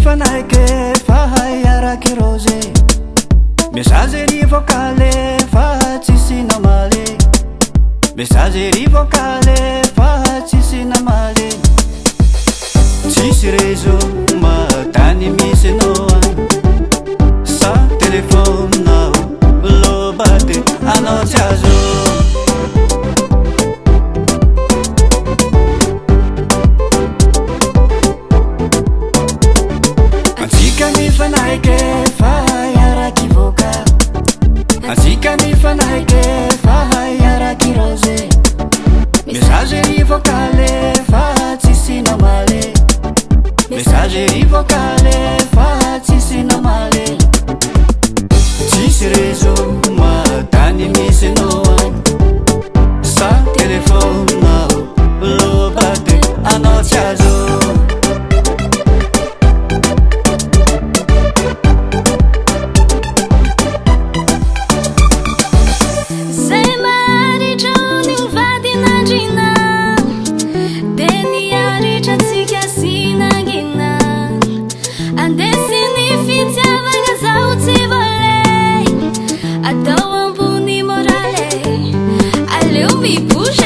mifanaiky fa hayaraky rose messagerie vocale fa tsisy namaly messagerie vocale fa tsisy namaly tsisy réseau matany misy anao agny sa telefonao lobate anao tsy azo antsika mifanaiky fa hayaraky voka antsika mifanaiky fa hayaraky rose messagerie vocale fa tsisy namaly messagerie vocale fa tsisy namaly tsisy réseau matany misy anao agny sa telefonao lobate anao tsy azo Puxa